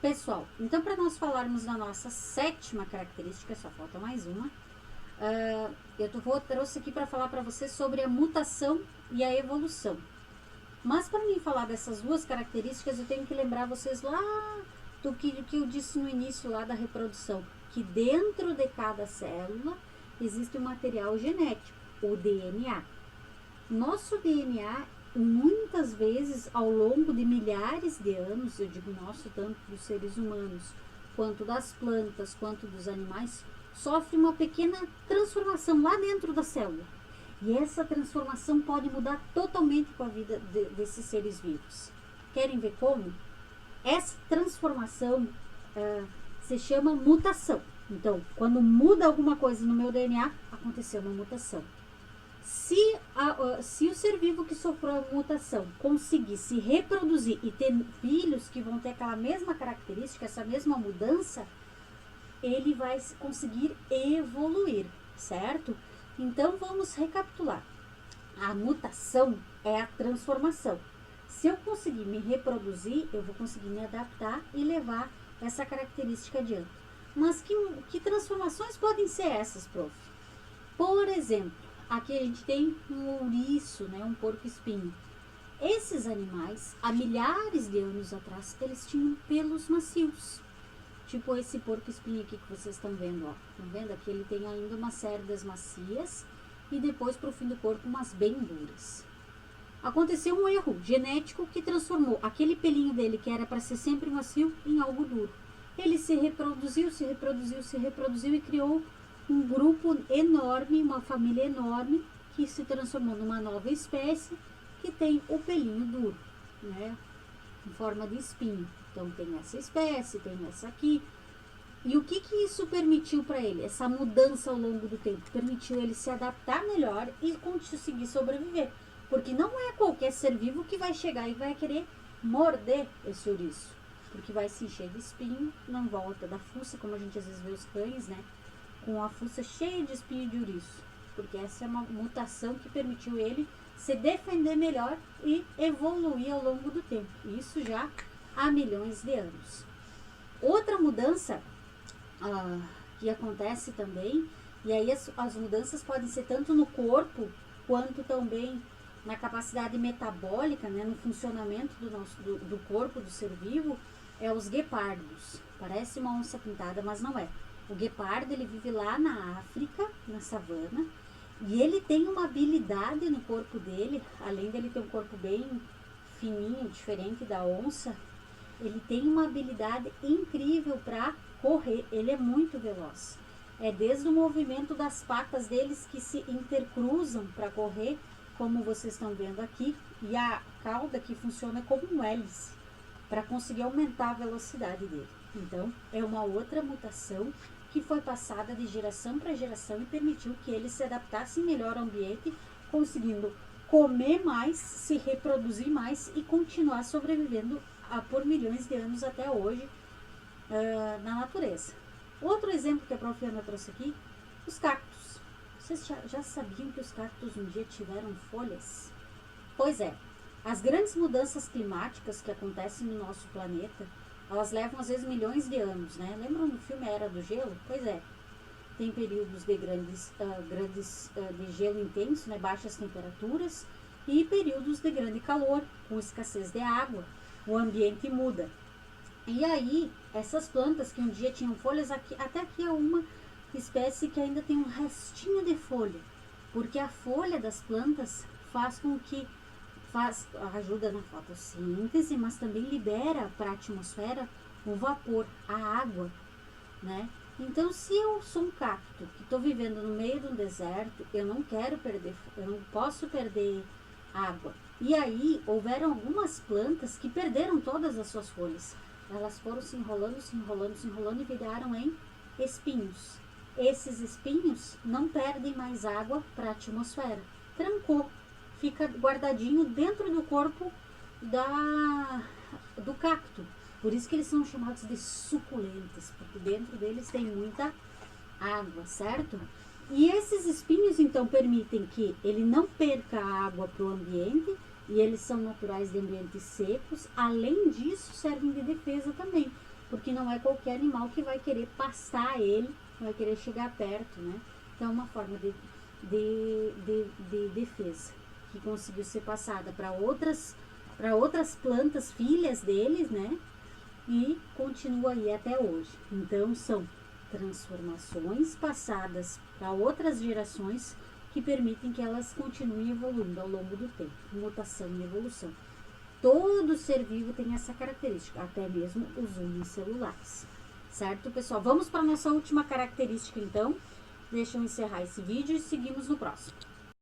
Pessoal, então para nós falarmos da nossa sétima característica, só falta mais uma, trouxe aqui para falar para vocês sobre a mutação e a evolução. Mas para mim falar dessas duas características, eu tenho que lembrar vocês lá do que eu disse no início lá da reprodução, que dentro de cada célula existe um material genético, o DNA. Nosso DNA, muitas vezes, ao longo de milhares de anos, eu digo nosso, tanto dos seres humanos, quanto das plantas, quanto dos animais, sofre uma pequena transformação lá dentro da célula. E essa transformação pode mudar totalmente com a vida desses seres vivos. Querem ver como? Essa transformação se chama mutação. Então, quando muda alguma coisa no meu DNA, aconteceu uma mutação. Se o ser vivo que sofreu a mutação conseguir se reproduzir e ter filhos que vão ter aquela mesma característica, essa mesma mudança, ele vai conseguir evoluir, certo? Então vamos recapitular. A mutação é a transformação. Se eu conseguir me reproduzir, eu vou conseguir me adaptar e levar essa característica adiante. Mas que transformações podem ser essas, prof? Por exemplo, aqui a gente tem um ouriço, né, um porco-espinho. Esses animais, há milhares de anos atrás, eles tinham pelos macios. Tipo esse porco-espinho aqui que vocês estão vendo, ó. Estão vendo? Aqui ele tem ainda umas cerdas macias e depois pro fim do corpo umas bem duras. Aconteceu um erro genético que transformou aquele pelinho dele, que era para ser sempre macio, em algo duro. Ele se reproduziu e criou um grupo enorme, uma família enorme, que se transformou numa nova espécie que tem o pelinho duro, né? Em forma de espinho. Então tem essa espécie, tem essa aqui. E o que isso permitiu para ele? Essa mudança ao longo do tempo permitiu ele se adaptar melhor e conseguir sobreviver. Porque não é qualquer ser vivo que vai chegar e vai querer morder esse ouriço. Porque vai se encher de espinho, não volta da fuça, como a gente às vezes vê os cães, né? Com a fuça cheia de espinho de ouriço. Porque essa é uma mutação que permitiu ele se defender melhor e evoluir ao longo do tempo. Isso já há milhões de anos. Outra mudança que acontece também, e aí as mudanças podem ser tanto no corpo, quanto também na capacidade metabólica, né, no funcionamento do corpo do ser vivo, é os guepardos. Parece uma onça pintada, mas não é. O guepardo, ele vive lá na África, na savana, e ele tem uma habilidade no corpo dele, além dele ter um corpo bem fininho, diferente da onça, ele tem uma habilidade incrível para correr. Ele é muito veloz. É desde o movimento das patas deles que se intercruzam para correr, como vocês estão vendo aqui, e a cauda que funciona como um hélice para conseguir aumentar a velocidade dele. Então, é uma outra mutação que foi passada de geração para geração e permitiu que eles se adaptassem melhor ao ambiente, conseguindo comer mais, se reproduzir mais e continuar sobrevivendo por milhões de anos até hoje na natureza. Outro exemplo que a prof. Ana trouxe aqui, os cactos. Vocês já sabiam que os cactos um dia tiveram folhas? Pois é, as grandes mudanças climáticas que acontecem no nosso planeta, elas levam às vezes milhões de anos, né? Lembram do filme Era do Gelo? Pois é, tem períodos de de gelo intenso, né? Baixas temperaturas, e períodos de grande calor, com escassez de água. O ambiente muda. E aí, essas plantas que um dia tinham folhas, até aqui é uma espécie que ainda tem um restinho de folha, porque a folha das plantas ajuda na fotossíntese, mas também libera para a atmosfera o vapor, a água, né? Então, se eu sou um cacto que estou vivendo no meio de um deserto, eu não posso perder água. E aí, houveram algumas plantas que perderam todas as suas folhas. Elas foram se enrolando e viraram em espinhos. Esses espinhos não perdem mais água para a atmosfera. Trancou, fica guardadinho dentro do corpo do cacto. Por isso que eles são chamados de suculentas, porque dentro deles tem muita água, certo? E esses espinhos, então, permitem que ele não perca a água para o ambiente, e eles são naturais de ambientes secos. Além disso, servem de defesa também, porque não é qualquer animal que vai querer pastar ele, vai querer chegar perto, né? Então é uma forma de defesa que conseguiu ser passada para outras plantas filhas deles, né? E continua aí até hoje. Então são transformações passadas para outras gerações que permitem que elas continuem evoluindo ao longo do tempo. Mutação e evolução. Todo ser vivo tem essa característica, até mesmo os unicelulares. Certo, pessoal? Vamos para a nossa última característica, então. Deixa eu encerrar esse vídeo e seguimos no próximo.